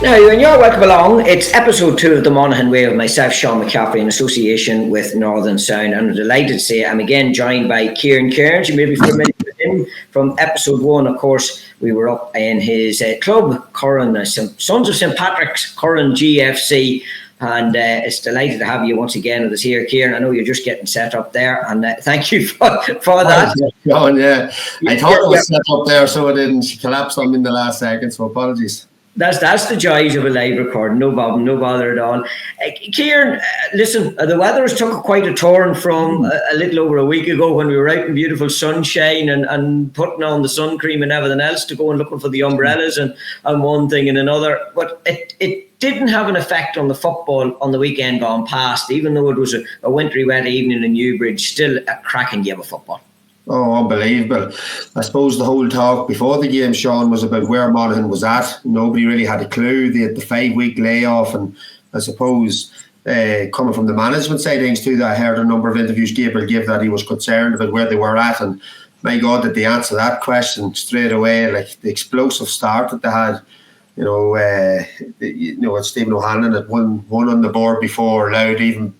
Now, and you're welcome along. It's episode 2 of the Monaghan Way with myself, Sean McCaffrey, in association with Northern Sound. And I'm delighted to say I'm again joined by Kieran Kearns. You may be familiar with him from episode 1. Of course, we were up in his club, Currin, Sons of St. Patrick's, Currin GFC. And it's delighted to have you once again with us here, Kieran. I know you're just getting set up there, and thank you for that. John, yeah. I thought it was set up there, so it didn't. She collapsed on me in the last second, so apologies. That's the joys of a live recording. No problem, no bother at all. Kieran, listen, the weather has took quite a turn from a little over a week ago when we were out in beautiful sunshine and putting on the sun cream and everything else to go and looking for the umbrellas and one thing and another. But it didn't have an effect on the football on the weekend gone past, even though it was a wintry wet evening in Newbridge. Still a cracking game of football. Oh, unbelievable. I suppose the whole talk before the game, Sean, was about where Monaghan was at. Nobody really had a clue. They had the 5-week layoff, and I suppose coming from the management side of things too, that I heard a number of interviews Gabriel give that he was concerned about where they were at, and my God, did they answer that question straight away. Like the explosive start that they had. It's Stephen O'Hanlon had one on the board before Louth even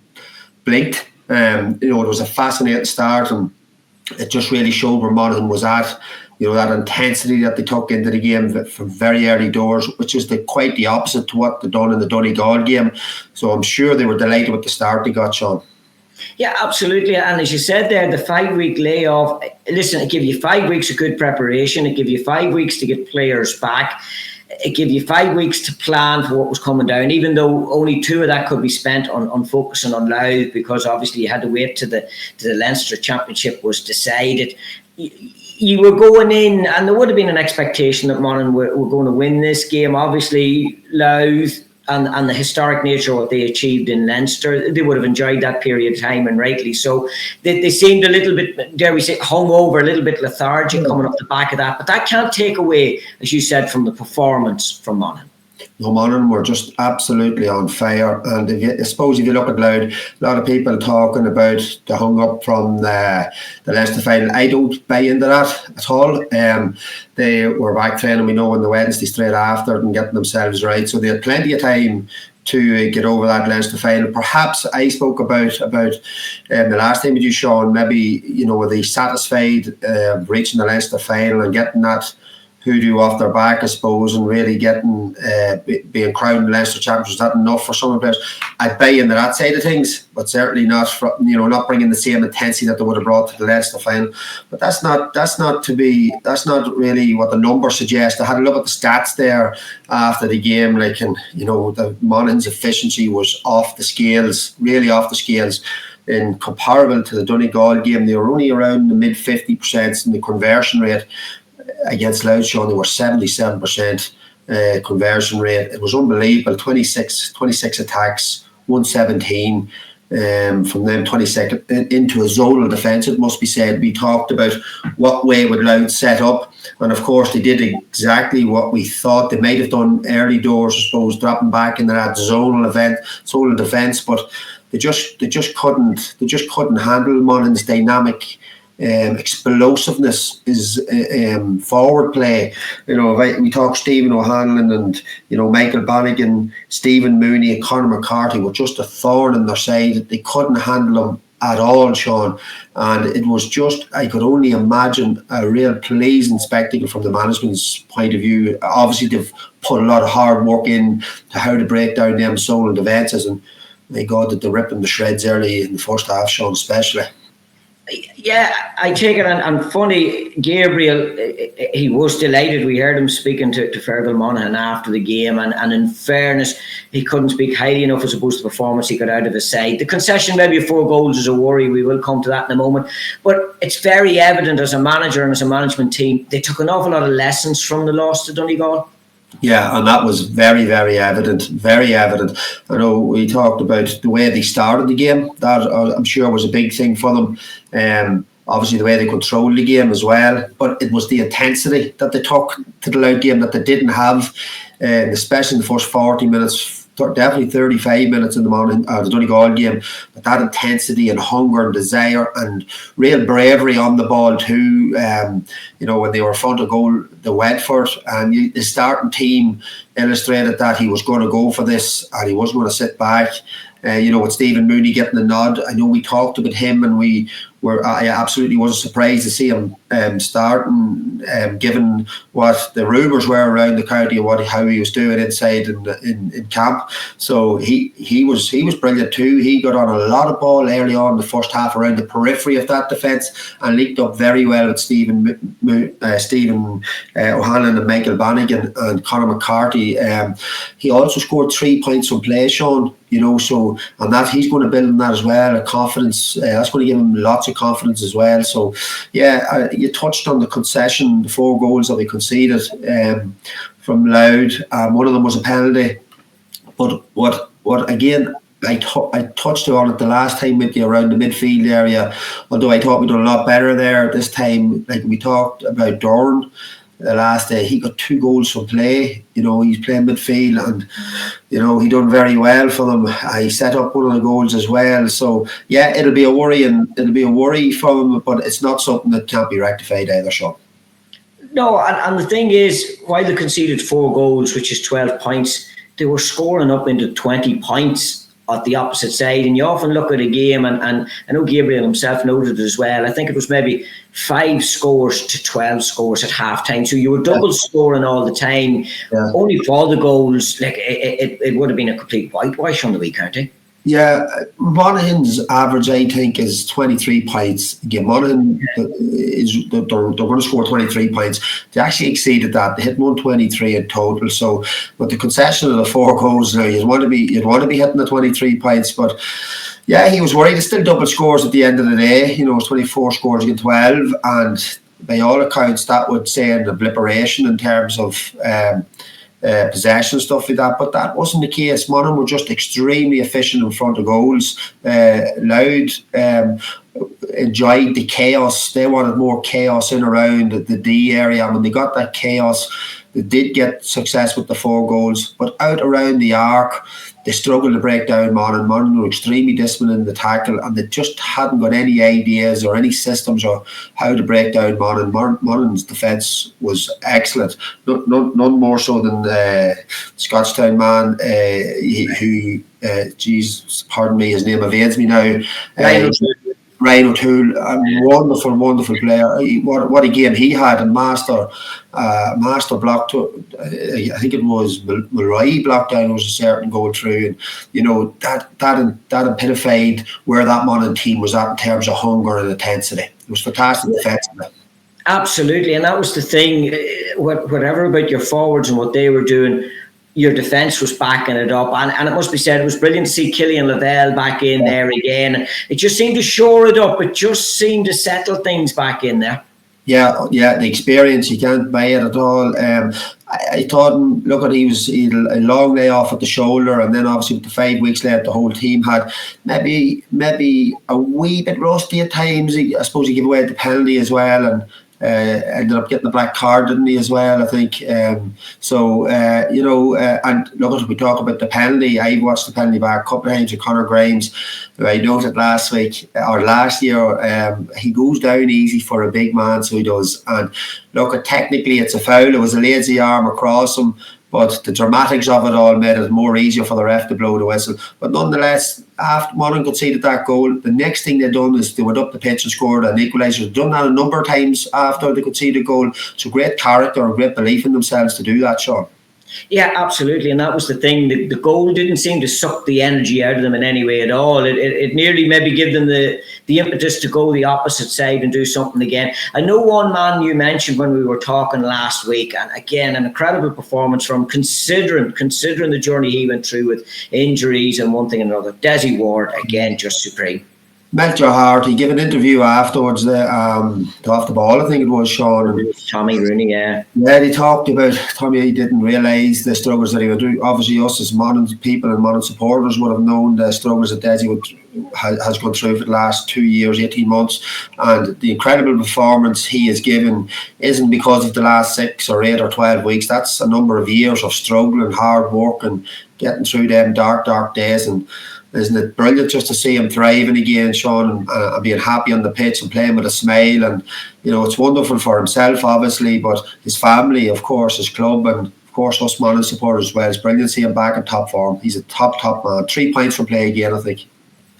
blinked. It was a fascinating start, and it just really showed where Monaghan was at. That intensity that they took into the game from very early doors, which is quite the opposite to what they done in the Donegal game. So I'm sure they were delighted with the start they got, Sean. Yeah, absolutely. And as you said there, the 5-week layoff, listen, it gave you 5 weeks of good preparation. It gave you 5 weeks to get players back. It gave you 5 weeks to plan for what was coming down, even though only 2 of that could be spent on focusing on Louth, because obviously you had to wait till the Leinster Championship was decided. You were going in, and there would have been an expectation that Monaghan were going to win this game. Obviously, Louth and the historic nature of what they achieved in Leinster, they would have enjoyed that period of time, and rightly so. They seemed a little bit, dare we say, hungover, a little bit lethargic coming off the back of that. But that can't take away, as you said, from the performance from Monaghan. No, Monaghan were just absolutely on fire. And I suppose if you look at Louth, a lot of people talking about the hung up from the Leinster final. I don't buy into that at all. They were back training, we know, on the Wednesday straight after and getting themselves right. So they had plenty of time to get over that Leinster final. Perhaps I spoke about the last time with you, Sean, maybe, were they satisfied reaching the Leinster final and getting that hoodoo off their back, I suppose, and really getting being crowned Leinster champions. Was that enough for some of the players? I'd buy into that side of things, but certainly not not bringing the same intensity that they would have brought to the Leinster final. But that's not really what the numbers suggest. I had a look at the stats there after the game, the Monaghan's efficiency was off the scales, really off the scales. In comparable to the Donegal game, they were only around the mid 50% in the conversion rate. Against Louth, Sean, they were 77% conversion rate. It was unbelievable. 26 attacks, 117 from them, 26 into a zonal defence, it must be said. We talked about what way would Louth set up, and of course they did exactly what we thought they might have done early doors, I suppose, dropping back into that zonal defence, but they just couldn't handle Monaghan's dynamic explosiveness, is forward play. We talk Stephen O'Hanlon and Michael Bannigan, Stephen Mooney and Conor McCarthy were just a thorn in their side. They couldn't handle them at all, Sean, and it was just, I could only imagine, a real pleasing spectacle from the management's point of view. Obviously they've put a lot of hard work in to how to break down them zonal defences, and my God, did they rip them to shreds early in the first half, Sean, especially. Yeah, I take it, and funny, Gabriel, he was delighted. We heard him speaking to Fergal Monaghan after the game, and in fairness, he couldn't speak highly enough as opposed to the performance he got out of his side. The concession, maybe of 4 goals, is a worry. We will come to that in a moment. But it's very evident as a manager and as a management team, they took an awful lot of lessons from the loss to Donegal. Yeah, and that was very, very evident. Very evident. I know we talked about the way they started the game. That I'm sure was a big thing for them. Obviously, the way they controlled the game as well. But it was the intensity that they took to the Louth game that they didn't have, especially in the first 40 minutes. Definitely 35 minutes in the Donegal game, but that intensity and hunger and desire and real bravery on the ball too. When they were front of goal, the Wedford and the starting team illustrated that he was going to go for this and he wasn't going to sit back. With Stephen Mooney getting the nod, I know we talked about him, and I absolutely wasn't surprised to see him starting, given what the rumours were around the county and how he was doing inside in camp. So he was brilliant too. He got on a lot of ball early on in the first half around the periphery of that defence and linked up very well with Stephen O'Hanlon and Michael Bannigan and Conor McCarthy. He also scored 3 points from play, Sean. And that he's going to build on that as well, a confidence. That's going to give him lots of confidence as well. So, you touched on the concession, the 4 goals that we conceded from Louth. One of them was a penalty. But what again, I touched on it the last time with you around the midfield area, although I thought we'd done a lot better there this time. Like we talked about Doran the last day, he got 2 goals from play. He's playing midfield, and he done very well for them. He set up one of the goals as well. So it'll be a worry for him, but it's not something that can't be rectified either, Sean. No, and the thing is, while they conceded 4 goals, which is 12 points, they were scoring up into 20 points at the opposite side. And you often look at a game, and I know Gabriel himself noted it as well. I think it was maybe 5 scores to 12 scores at half time. So you were double scoring all the time. Yeah. Only for the goals, like it would have been a complete whitewash on the weekend, eh? Yeah, Monaghan's average, I think, is 23 points. Again, Monaghan they're going to score 23 points. They actually exceeded that. They hit 123 in total. So, with the concession of the 4 goals now, you'd want to be hitting the 23 points. But he was worried. It's still double scores at the end of the day. It's 24 scores against 12, and by all accounts, that would say an obliteration in terms of possession, stuff like that, but that wasn't the case. Monaghan were just extremely efficient in front of goals. Louth enjoyed the chaos. They wanted more chaos in around the D area, and when they got that chaos, they did get success with the 4 goals. But out around the arc, they struggled to break down Monaghan. Monaghan were extremely disciplined in the tackle, and they just hadn't got any ideas or any systems or how to break down Monaghan. Monaghan's defence was excellent, none more so than Scotstown man, pardon me, his name evades me now. Ryan O'Toole, a wonderful player. What a game he had, and master blocked. I think it was Mulroy blocked down. Was a certain goal through, and that epitomised where that Monaghan team was at in terms of hunger and intensity. It was fantastic defensively. Absolutely, and that was the thing. Whatever about your forwards and what they were doing, your defence was backing it up, and it must be said, it was brilliant to see Killian Lavelle back in there again. It just seemed to shore it up. It just seemed to settle things back in there. Yeah, the experience, you can't buy it at all. I thought, he had a long layoff at the shoulder, and then obviously with the 5 weeks left, the whole team had maybe a wee bit rusty at times. I suppose he gave away the penalty as well, and ended up getting the black card, didn't he, as well, I think. And look, we talk about the penalty. I watched the penalty back a couple of times with Conor Grimes, who I noted last year, he goes down easy for a big man, so he does. And look, technically it's a foul. It was a lazy arm across him, but the dramatics of it all made it more easier for the ref to blow the whistle. But nonetheless, after Monaghan conceded that goal, the next thing they done is they went up the pitch and scored an equaliser. They've done that a number of times after they conceded a goal. So great character and great belief in themselves to do that, Sean. Yeah, absolutely, and that was the thing. The goal didn't seem to suck the energy out of them in any way at all. It nearly maybe gave them the impetus to go the opposite side and do something again. I know one man you mentioned when we were talking last week, and again, an incredible performance from considering the journey he went through with injuries and one thing and another. Desi Ward, again, just supreme. Melt your heart. He gave an interview afterwards off the ball, I think it was, Sean. Tommy Rooney, yeah. Yeah, they talked about Tommy. He didn't realise the struggles that he would do. Obviously, us as Monaghan people and Monaghan supporters would have known the struggles that Desi has gone through for the last 2 years, 18 months. And the incredible performance he has given isn't because of the last 6 or 8 or 12 weeks. That's a number of years of struggle and hard work and getting through them dark days. And isn't it brilliant just to see him thriving again, Sean, and being happy on the pitch and playing with a smile? And it's wonderful for himself, obviously, but his family, of course, his club, and of course, us Monaghan supporters as well. It's brilliant to see him back in top form. He's a top man. 3 points from play again, I think.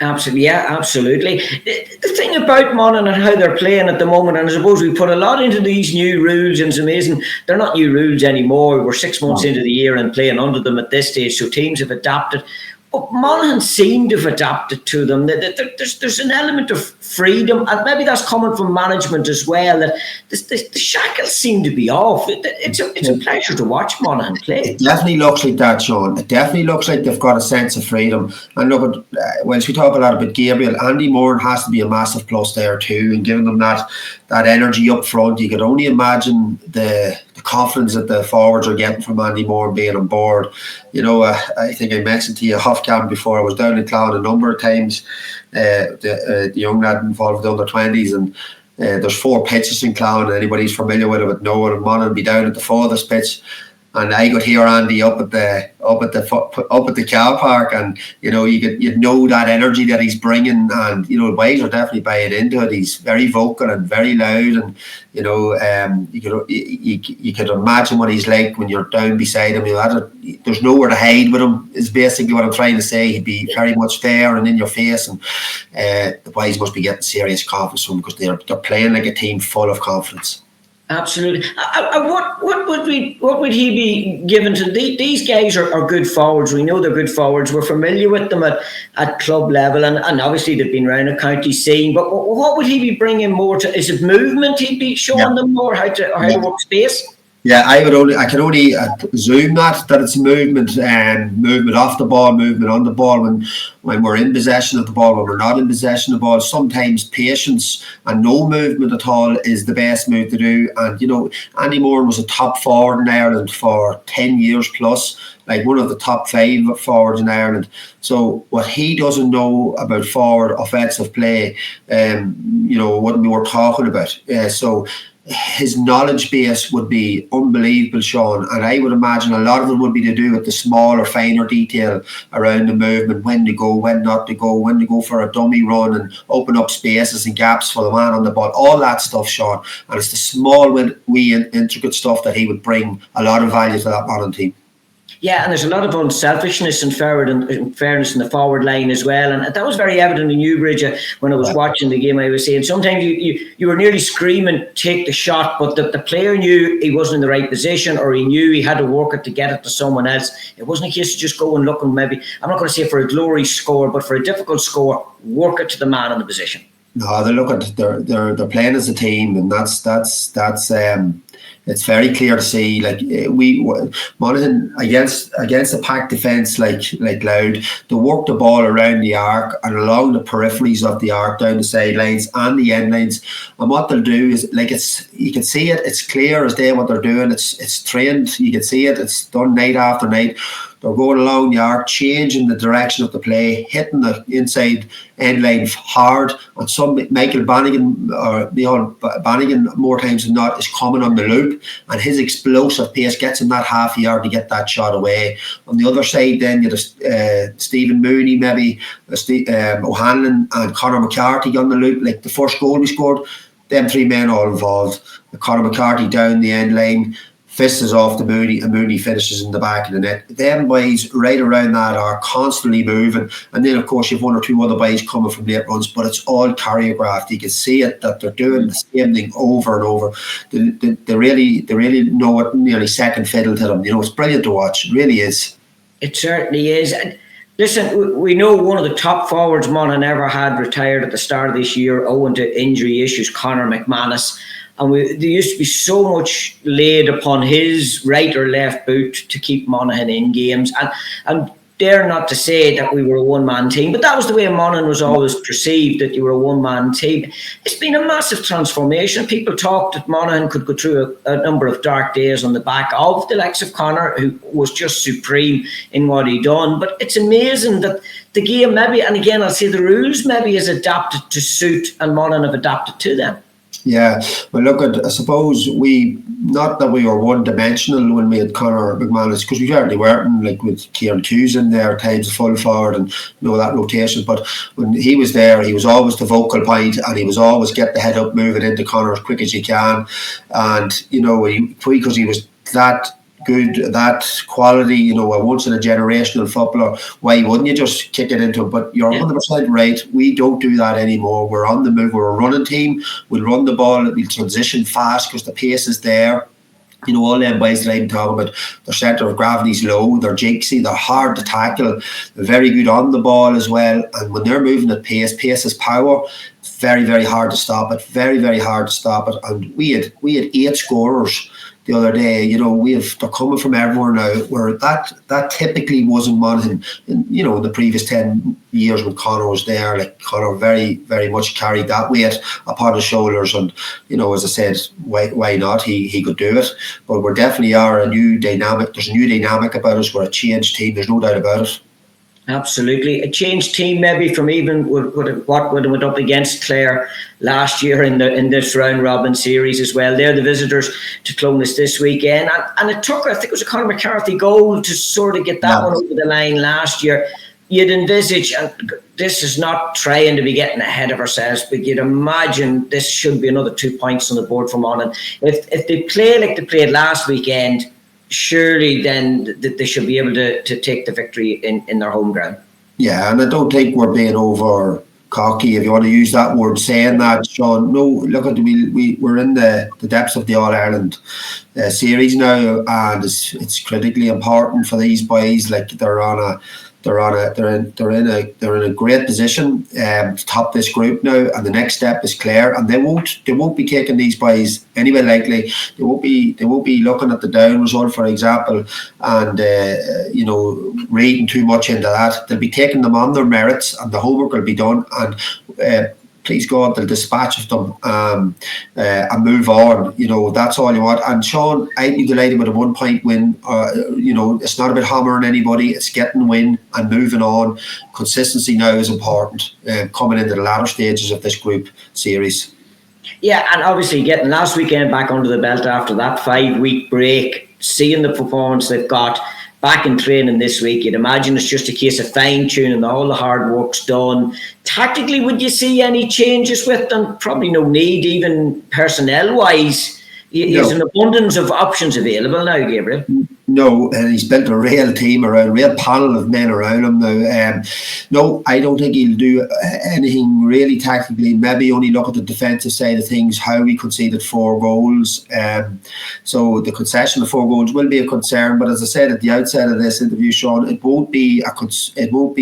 Absolutely, yeah, absolutely. The thing about Monaghan and how they're playing at the moment, and I suppose we put a lot into these new rules, and it's amazing, they're not new rules anymore. We're 6 months into the year and playing under them at this stage, so teams have adapted. But Monaghan seem to have adapted to them. There's an element of freedom, and maybe that's coming from management as well, that the shackles seem to be off. It's a pleasure to watch Monaghan play. It definitely looks like that, Sean. It definitely looks like they've got a sense of freedom. And look, whilst we talk a lot about Gabriel, Andy Moore has to be a massive plus there too, and giving them that energy up front. You could only imagine the confidence that the forwards are getting from Andy Moore being on board. You know, I think I mentioned to you off cam before, I was down in Clare a number of times, the young lad involved with the under-20s, and there's 4 pitches in Clare, and anybody's familiar with it would know it. And Monaghan be down at the farthest pitch, and I could hear Andy up at the car park, and you know, you'd know that energy that he's bringing, and you know, the boys are definitely buying into it. He's very vocal and very loud, and you know, you could imagine what he's like when you're down beside him. You know, there's nowhere to hide with him, is basically what I'm trying to say. He'd be very much there and in your face, and the boys must be getting serious confidence from him, because they're playing like a team full of confidence. Absolutely. What would he be given to? These guys are good forwards. We know they're good forwards. We're familiar with them at club level, and obviously they've been around a county scene. But what would he be bringing more to? Is it movement he'd be showing them more, how to work space? Yeah, I can only assume that it's movement, and movement off the ball, movement on the ball, when we're in possession of the ball, when we're not in possession of the ball. Sometimes patience and no movement at all is the best move to do. And you know, Andy Moore was a top forward in Ireland for 10 years plus, like one of the top 5 forwards in Ireland. So what he doesn't know about forward offensive play, you know, wouldn't be worth talking about. So his knowledge base would be unbelievable, Sean, and I would imagine a lot of it would be to do with the smaller, finer detail around the movement, when to go, when not to go, when to go for a dummy run and open up spaces and gaps for the man on the ball, all that stuff, Sean. And it's the small, wee intricate stuff that he would bring a lot of value to that modern team. Yeah, and there's a lot of unselfishness and fairness in the forward line as well, and that was very evident in Newbridge when I was watching the game. I was saying sometimes you were nearly screaming, take the shot, but the player knew he wasn't in the right position, or he knew he had to work it to get it to someone else. It wasn't a case of just go and look, and maybe, I'm not going to say for a glory score, but for a difficult score, work it to the man in the position. No, they're playing as a team, and that's it's very clear to see. Like Monaghan against a packed defence like Louth, they work the ball around the arc and along the peripheries of the arc, down the sidelines and the end lines. And what they'll do is, like, you can see it. It's clear as day what they're doing. It's trained. You can see it. It's done night after night. They're going along the arc, changing the direction of the play, hitting the inside end line hard. And some Michael Bannigan, or Bannigan, more times than not, is coming on the loop, and his explosive pace gets him that half yard to get that shot away. On the other side, then you have Stephen Mooney, maybe O'Hanlon and Conor McCarthy on the loop. Like the first goal we scored, them 3 men all involved. Conor McCarthy down the end line, fist is off the Mooney, and Mooney finishes in the back of the net. Them boys right around that are constantly moving, and then of course you have 1 or 2 other boys coming from late runs, but it's all choreographed. You can see it, that they're doing the same thing over and over. They really know it, nearly second fiddle to them. You know, it's brilliant to watch. It really is. It certainly is. And listen, we know one of the top forwards Monaghan ever had retired at the start of this year owing to injury issues, Conor McManus. And there used to be so much laid upon his right or left boot to keep Monaghan in games. And dare not to say that we were a one-man team, but that was the way Monaghan was always perceived, that you were a one-man team. It's been a massive transformation. People talked that Monaghan could go through a number of dark days on the back of the likes of Conor, who was just supreme in what he done. But it's amazing that the game maybe, and again I'll say the rules maybe, is adapted to suit, and Monaghan have adapted to them. Yeah, well, look, I suppose not that we were one-dimensional when we had Conor McManus, because we certainly weren't, like with Kieran in there, times full forward, and you know, that rotation. But when he was there, he was always the vocal point, and he was always get the head up, moving into Conor as quick as you can. And you know, because he was that that quality, a once in a generational footballer, why wouldn't you just kick it into him? But you're 100% right. We don't do that anymore. We're on the move. We're a running team. We'll run the ball. We'll transition fast because the pace is there. All them boys that I'm talking about, their centre of gravity's low, they're jinxy, they're hard to tackle, they're very good on the ball as well. And when they're moving at pace is power. Very, very hard to stop it. Very, very hard to stop it. And we had 8 scorers the other day. They're coming from everywhere now. Where that typically wasn't Monaghan in the previous 10 years when Conor was there. Like Conor very, very much carried that weight upon his shoulders. And as I said, why not? He could do it. But we definitely are a new dynamic. There's a new dynamic about us. We're a changed team. There's no doubt about it. Absolutely. A changed team maybe from even what would have went up against Clare last year in this round robin series as well. They're the visitors to Clonus this weekend. And it took, I think it was a Conor McCaffrey goal to sort of get that one over the line last year. You'd envisage, and this is not trying to be getting ahead of ourselves, but you'd imagine this should be another 2 points on the board for Monaghan. If they play like they played last weekend, surely then they should be able to take the victory in their home ground. Yeah, and I don't think we're being over cocky, if you want to use that word, saying that, Sean. No, look at we're in the depths of the All-Ireland series now, and it's critically important for these boys. Like they're in a great position to top this group now, and the next step is Clare, and they won't be taking these boys anywhere likely. They won't be looking at the down result, for example, and reading too much into that. They'll be taking them on their merits, and the homework will be done, and please God, they'll dispatch of them and move on. That's all you want. And Sean, I'd be delighted with a 1 point win. It's not about hammering anybody. It's getting the win and moving on. Consistency now is important coming into the latter stages of this group series. Yeah, and obviously getting last weekend back under the belt after that 5-week break, seeing the performance they've got, back in training this week, you'd imagine it's just a case of fine-tuning. All the hard work's done. Tactically, would you see any changes with them? Probably no need, even personnel-wise. There's an abundance of options available now, Gabriel. No, and he's built a real team around, a real panel of men around him now. No, I don't think he'll do anything really tactically. Maybe only look at the defensive side of things, how we conceded 4 goals. So the concession of 4 goals will be a concern. But as I said at the outset of this interview, Sean, it won't be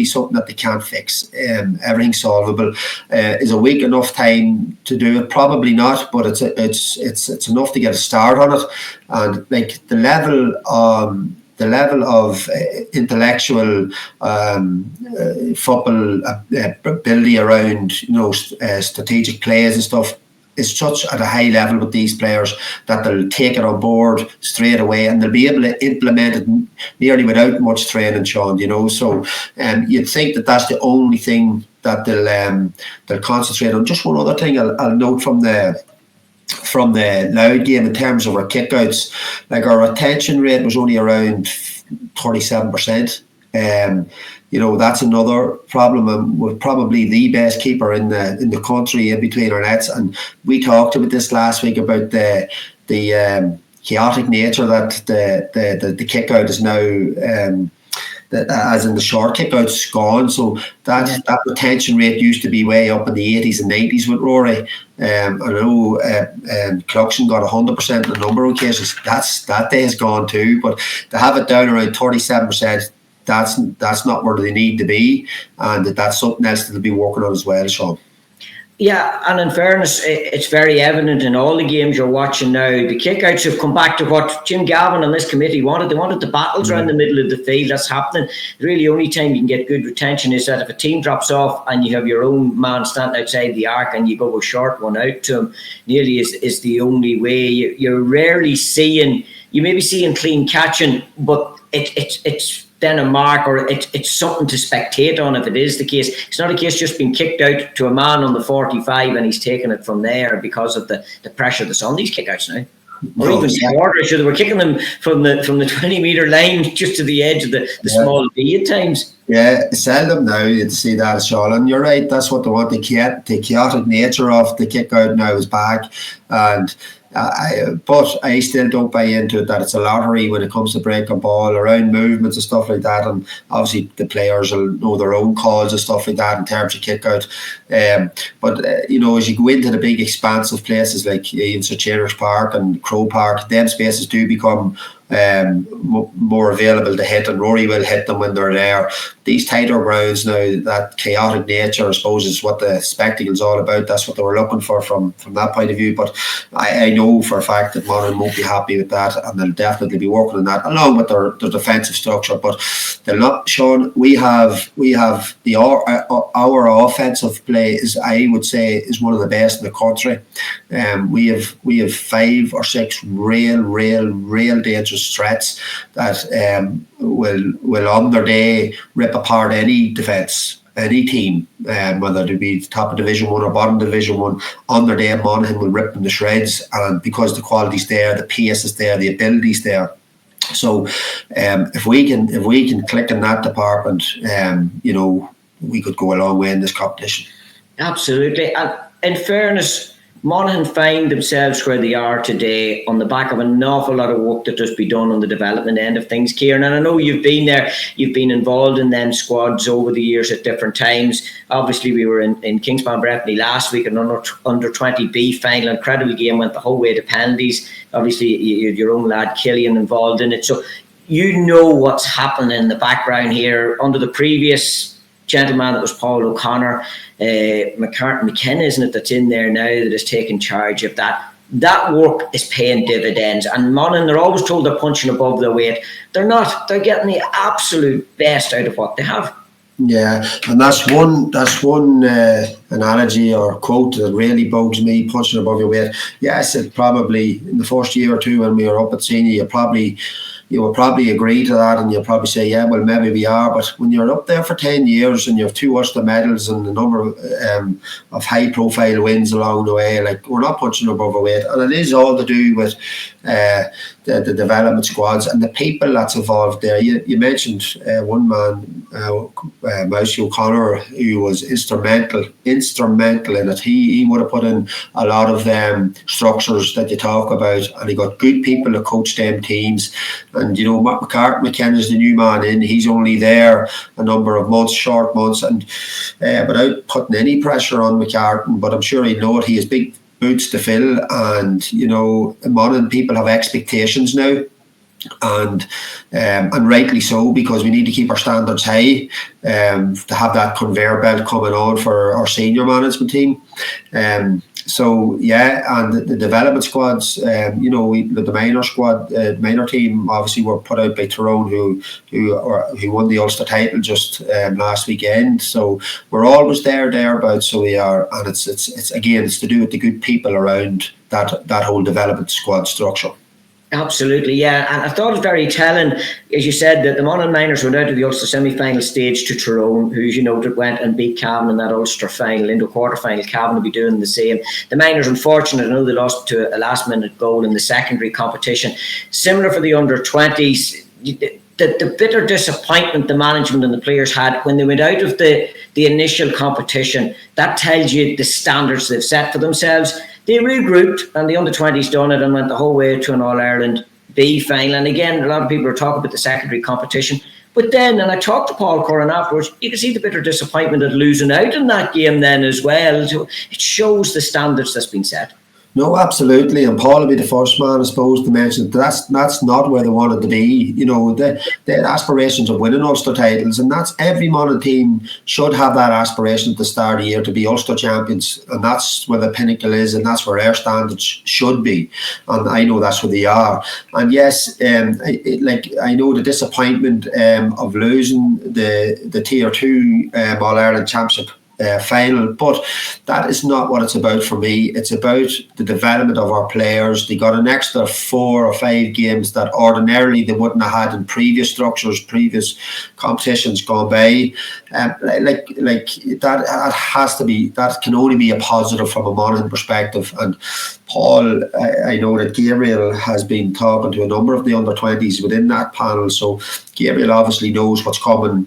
something that they can't fix. Everything's solvable. Is a week enough time to do it? Probably not, but it's enough to get a start on it. And like the level of intellectual football ability around strategic plays and stuff is such at a high level with these players that they'll take it on board straight away, and they'll be able to implement it nearly without much training, Sean. So you'd think that that's the only thing that they'll concentrate on. Just one other thing I'll note from the Louth game in terms of our kickouts, like our retention rate was only around 37%. That's another problem. And we're probably the best keeper in the country in between our nets. And we talked about this last week about the chaotic nature that the kick out is now. As in the short kick-out's gone, so that retention rate used to be way up in the 80s and 90s with Rory. I know Cluxon got 100% in a number of cases. That day is gone too, but to have it down around 37%, that's not where they need to be, and that's something else that they'll be working on as well, Sean. Yeah, and in fairness, it's very evident in all the games you're watching now. The kickouts have come back to what Jim Gavin and this committee wanted. They wanted the battles around the middle of the field. That's happening. Really, only time you can get good retention is that if a team drops off and you have your own man standing outside the arc and you go a short one out to him, nearly is the only way. You're rarely seeing, you may be seeing clean catching, but it's then a mark, or it's something to spectate on if it is the case. It's not a case just being kicked out to a man on the 45 and he's taking it from there because of the pressure that's on these kickouts now. Or even quarter, so they were kicking them from the 20-metre line just to the edge of the small B at times. Yeah, seldom now you'd see that, Sean. And you're right, that's what they want. The chaotic nature of the kick out now is back. And But I still don't buy into it that it's a lottery when it comes to breaking ball, around movements and stuff like that. And obviously the players will know their own calls and stuff like that in terms of kick out. But as you go into the big expansive places like even Chairperson Park and Crow Park, them spaces do become more available to hit, and Rory will hit them when they're there. These tighter grounds now, that chaotic nature, I suppose, is what the spectacle's all about. That's what they were looking for from that point of view. But I know for a fact that Monaghan won't be happy with that, and they'll definitely be working on that along with their defensive structure. But they're not, Sean. We have our offensive play is, I would say, is one of the best in the country. We have 5 or 6 real dangerous threats that will on their day rip apart any defence, any team, whether it be top of Division 1 or bottom Division 1. On their day, Monaghan will rip them to shreds, and because the quality's there, the pace is there, the ability's there. So if we can click in that department, we could go a long way in this competition. Absolutely. And in fairness, Monaghan find themselves where they are today on the back of an awful lot of work that does be done on the development end of things, Kieran. And I know you've been there, you've been involved in them squads over the years at different times. Obviously, we were in Kingspan-Breffni last week, an under 20B final. Incredible game, went the whole way to penalties. Obviously, you had your own lad Kieran involved in it. So you know what's happening in the background here. Under the previous gentleman, that was Paul O'Connor, McKenna, isn't it, that's in there now, that is taking charge of that. That work is paying dividends. And Monaghan, they're always told they're punching above their weight. They're not. They're getting the absolute best out of what they have. Yeah, and that's one analogy or quote that really bugs me, punching above your weight. Yes, it probably, in the first year or two when we were up at senior, you will probably agree to that, and you'll probably say, yeah, well, maybe we are. But when you're up there for 10 years and you have 2 Ulster medals and a number of high-profile wins along the way, like, we're not punching above our weight. And it is all to do with the development squads and the people that's involved there. You mentioned one man, Mousy O'Connor, who was instrumental in it. He would have put in a lot of structures that you talk about, and he got good people to coach them teams. And McKenna's the new man in. He's only there a number of months, short months, and without putting any pressure on McCartan, but I'm sure he'll know it. He has big boots to fill, and Monaghan people have expectations now, and rightly so, because we need to keep our standards high to have that conveyor belt coming on for our senior management team. So yeah, and the development squads, the minor squad, minor team, obviously were put out by Tyrone, who won the Ulster title just last weekend. So we're always thereabouts. So we are, and it's again, it's to do with the good people around that whole development squad structure. Absolutely, yeah. And I thought it was very telling, as you said, that the Monaghan Miners went out of the Ulster semi-final stage to Tyrone, who, went and beat Cavan in that Ulster final, into a quarter-final. Cavan will be doing the same. The Miners, unfortunately, I know they lost to a last-minute goal in the secondary competition. Similar for the under-20s, the bitter disappointment the management and the players had when they went out of the initial competition, that tells you the standards they've set for themselves. They regrouped, and the under-20s done it and went the whole way to an All-Ireland B final. And again, a lot of people are talking about the secondary competition. But then, and I talked to Paul Currin afterwards, you can see the bitter disappointment at losing out in that game then as well. So it shows the standards that's been set. No, absolutely, and Paul will be the first man, I suppose, to mention that's not where they wanted to be. They had aspirations of winning Ulster titles, and that's every Monaghan team should have that aspiration at the start of the year to be Ulster champions, and that's where the pinnacle is, and that's where our standards should be, and I know that's where they are. And yes, I know the disappointment of losing the Tier 2 All-Ireland Championship final, but that is not what it's about for me. It's about the development of our players. They got an extra 4 or 5 games that ordinarily they wouldn't have had in previous structures, previous competitions gone by. That has to be, that can only be a positive from a Monaghan perspective. And Paul, I know that Gabriel has been talking to a number of the under-20s within that panel, so Gabriel obviously knows what's coming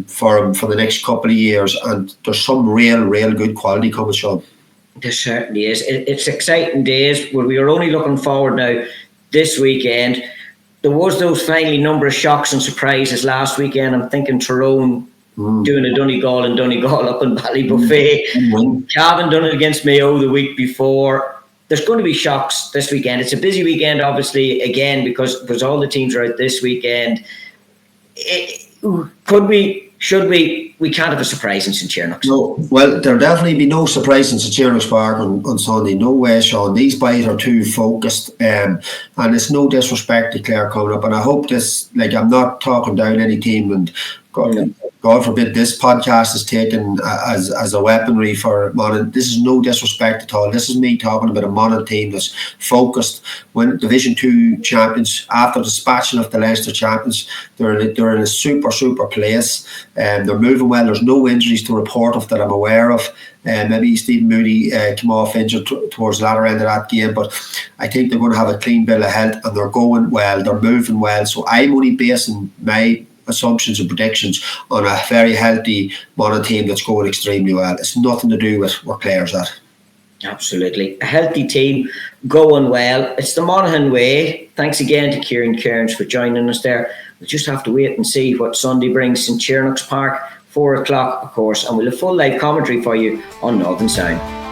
for him for the next couple of years, and there's some real good quality coming, Sean. There certainly is. It's exciting days. Well, we are only looking forward now this weekend. There was those finally number of shocks and surprises last weekend. I'm thinking Tyrone doing a Donegal and Donegal up in Ballybuffet. Cavan done it against Mayo the week before. There's going to be shocks this weekend. It's a busy weekend, obviously, again, because all the teams are out this weekend. Could we? Should we? We can't have a surprise in St. Chearnox. No, well, there'll definitely be no surprise in St. Chearnox Park on Sunday. No way, Sean. These boys are too focused, and it's no disrespect to Clare coming up. And I hope this, like, I'm not talking down any team, and God forbid this podcast is taken as a weaponry for Monaghan. This is no disrespect at all. This is me talking about a Monaghan team that's focused. When Division 2 champions, after dispatching of the Leinster champions, they're in a super place. They're moving well. There's no injuries to report of that I'm aware of. Maybe Stephen Mooney came off injured towards the latter end of that game, but I think they're going to have a clean bill of health, and they're going well. They're moving well. So I'm only basing my assumptions and predictions on a very healthy Monaghan team that's going extremely well. It's nothing to do with where Clare's at. Absolutely. A healthy team going well. It's the Monaghan way. Thanks again to Kieran Kearns for joining us there. We'll just have to wait and see what Sunday brings in Chearnox Park, 4 o'clock, of course, and we'll have full live commentary for you on Northern Sound.